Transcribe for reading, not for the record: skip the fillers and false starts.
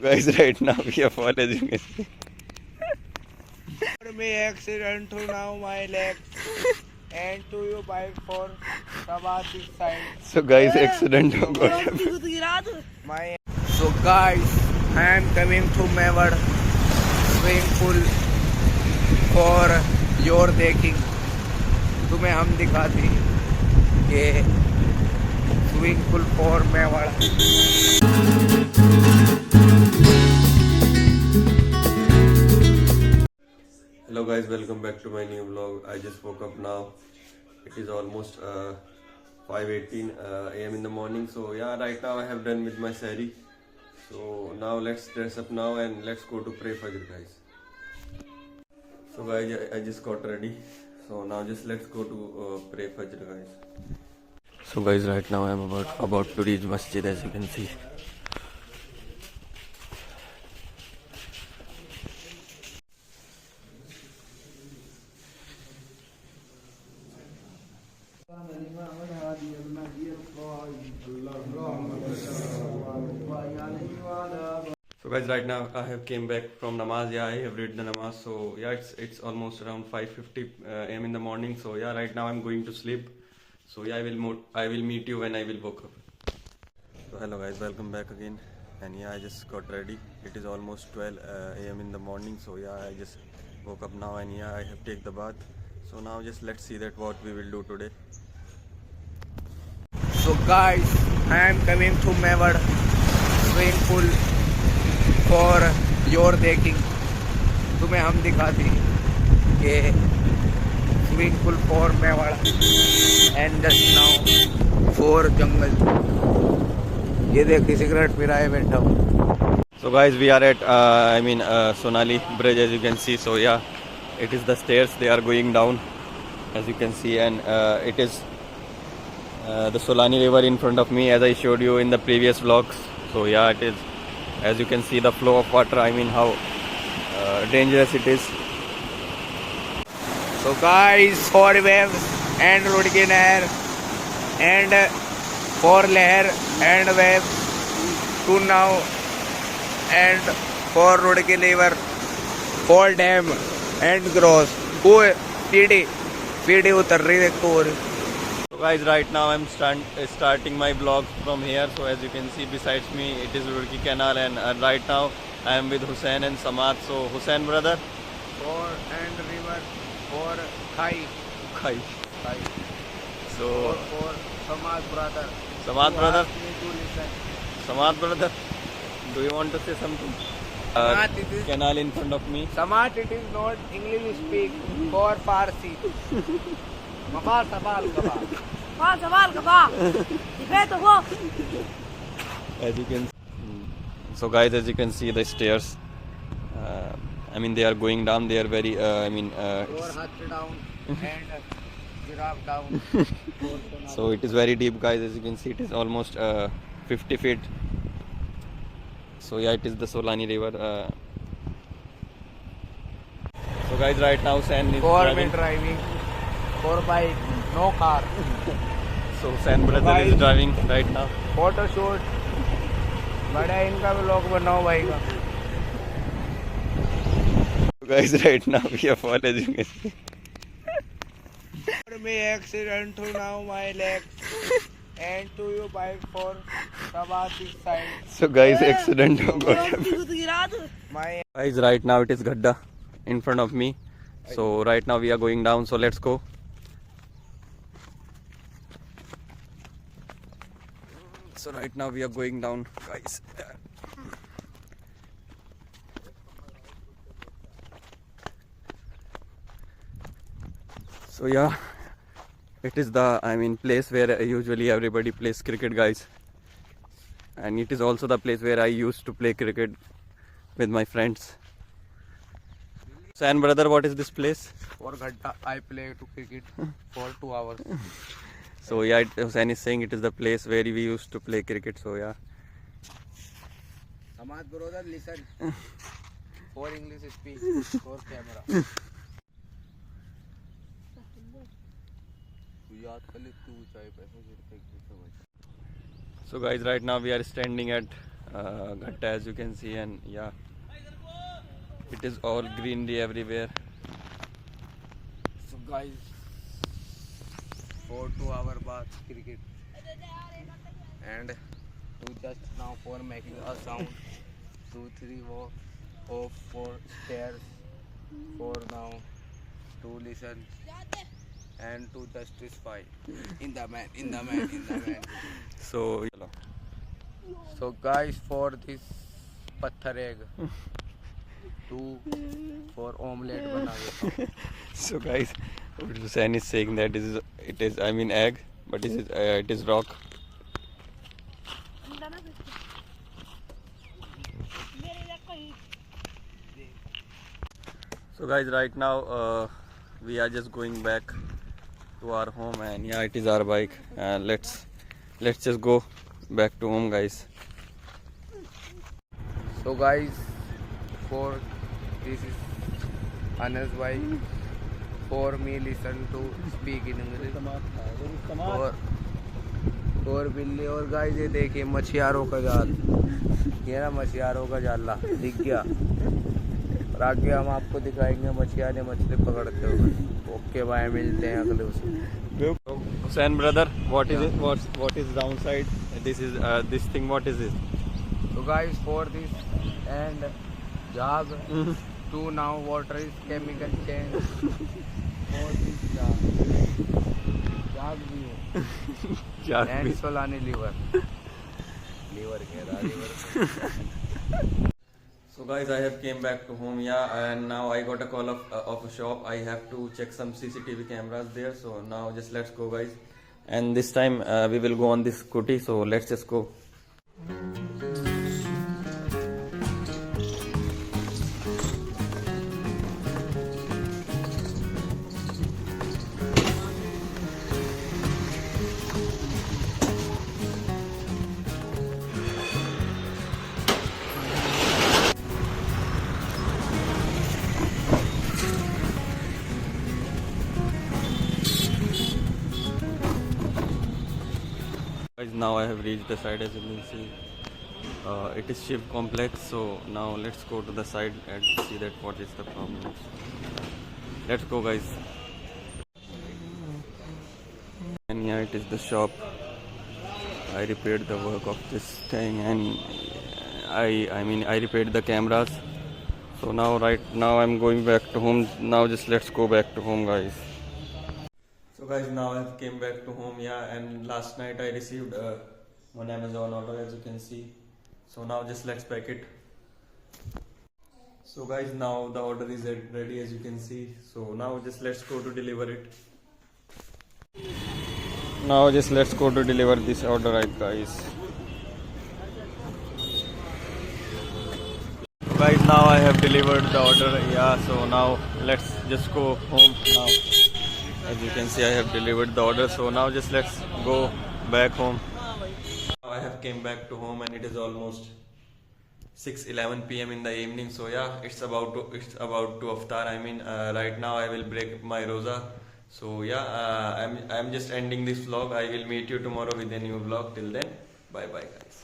Guys, right now we are falling. Me accident to now my leg and to you bike for Sabati side. So guys, accident got My so guys, I am coming to Mewad swimming pool for your taking. तुम्हें हम दिखाते हैं कि swimming pool for Mewar. Hello guys, welcome back to my new vlog. I just woke up now. It is almost 5:18 a.m. in the morning. So yeah, right now I have done with my sari. So now let's dress up now and let's go to pray Fajr, guys. So guys, I just got ready. So now just let's go to pray Fajr, guys. So guys, right now I'm about to reach masjid, as you can see. So guys, right now I have came back from namaz. Yeah, I have read the namaz. So yeah, it's almost around 5:50 a.m. in the morning. So yeah, right now I'm going to sleep. So yeah, I will meet you when I will wake up. So hello guys, welcome back again. And yeah, I just got ready. It is almost 12 a.m. in the morning. So yeah, I just woke up now and yeah, I have take the bath. So now just let's see that what we will do today. So guys, I am coming to Mewad swimming pool for your taking. तुम्हें हम दिखाते हैं कि swimming pool for Mewada and just now for jungle. ये देखिए cigarette पिराए बैठा हूँ। So guys, we are at Sonali Bridge, as you can see. So yeah, it is the stairs they are going down, as you can see, and it is the Solani river in front of me, as I showed you in the previous vlogs. So yeah, it is, as you can see, the flow of water. I mean, how dangerous it is. So guys, for waves and Rudki Nair and for Leher and waves to now and for Rudki River, Fall Dam and Gross. Who PD उतर रही देखो। So guys, right now I'm starting my vlog from here. So as you can see besides me, it is Rudki Canal, and right now I am with Hussein and Samad. So Hussein brother, For and river for Khai. Khai. So For Samad brother. Samad brother, Ask me to listen. Samad brother, do you want to say something? Samad, it is Canal in front of me. Samad, it is not English speak for Farsi. Mafal sabal kabal. हाँ सवाल कबा दिखे तो वो As you can so guys, as you can see the stairs, I mean they are going down. They are very Or Hath down and giraffe down. so it is very deep, guys. As you can see, it is almost 50 feet. So yeah, it is the Solani river. So guys, right now San is Government driving. For bike, no car. So San brother is driving right now. Photo shoot. बड़ा इनका blog बनाओ भाई का। So guys, right now we are following it. Me accident to now my leg and to you bike for Sabati side. So guys, accident got गिरा दो My guys, right now it is Gadda in front of me. So right now we are going down. So let's go. So right now we are going down, guys. So yeah, it is the place where usually everybody plays cricket, guys. And it is also the place where I used to play cricket with my friends. San brother, what is this place? for Gadda I play to cricket for 2 hours. So yeah, Hussein is saying it is the place where we used to play cricket. So yeah. Samad brother, listen. For English speak for camera. So So guys, right now we are standing at ghatta as you can see, and yeah, it is all greenery everywhere. So guys, for 2 hour bath cricket, and to just now for making a sound, 2 3 walk off for stairs, for now to listen and to justify in the man. So So guys, for this patthar egg, 2 for omelette bana देता हूँ. so guys, Hussain is saying that it is I mean egg, but it is rock. So guys, right now we are just going back to our home, and yeah, it is our bike, and let's just go back to home, guys. So guys, for this is Anas bhai. For me, listen to speak in English. और बिल्ली. और guys ये देखिए मछियारों का जाल. ये ना मछियारों का जाला दिख गया. और आगे हम आपको दिखाएंगे मछियारे मछली पकड़ते हुए. ओके बाय, मिलते हैं अगले उसमें. Hussain brother, what is it? What is downside? This is this thing. What is it? So guys, for this and jug to now water is chemical change. For this jug भी है. And Solani liver. So guys, I have came back to home, yeah, and now I got a call of a shop. I have to check some CCTV cameras there. So now just let's go, guys. And this time we will go on this scooty. So let's just go. Guys, now I have reached the side, as you can see. It is Shiv complex, so now let's go to the side and see that what is the problem. Let's go, guys. And yeah, it is the shop. I repaired the work of this thing, and I repaired the cameras. So now right now I'm going back to home. Now just let's go back to home, guys. So guys, now I came back to home, yeah, and last night I received one Amazon order, as you can see. So now just let's pack it. So guys, now the order is ready, as you can see. So now just let's go to deliver it. Now just let's go to deliver this order, right, guys. So guys, now I have delivered the order, yeah. So now let's just go home now. As you can see, I have delivered the order, so now just let's go back home. I have came back to home, and it is almost 6:11 p.m. in the evening. So yeah, it's about to iftar. I mean, right now I will break my roza. So yeah, I'm just ending this vlog. I will meet you tomorrow with a new vlog. Till then, bye bye, guys.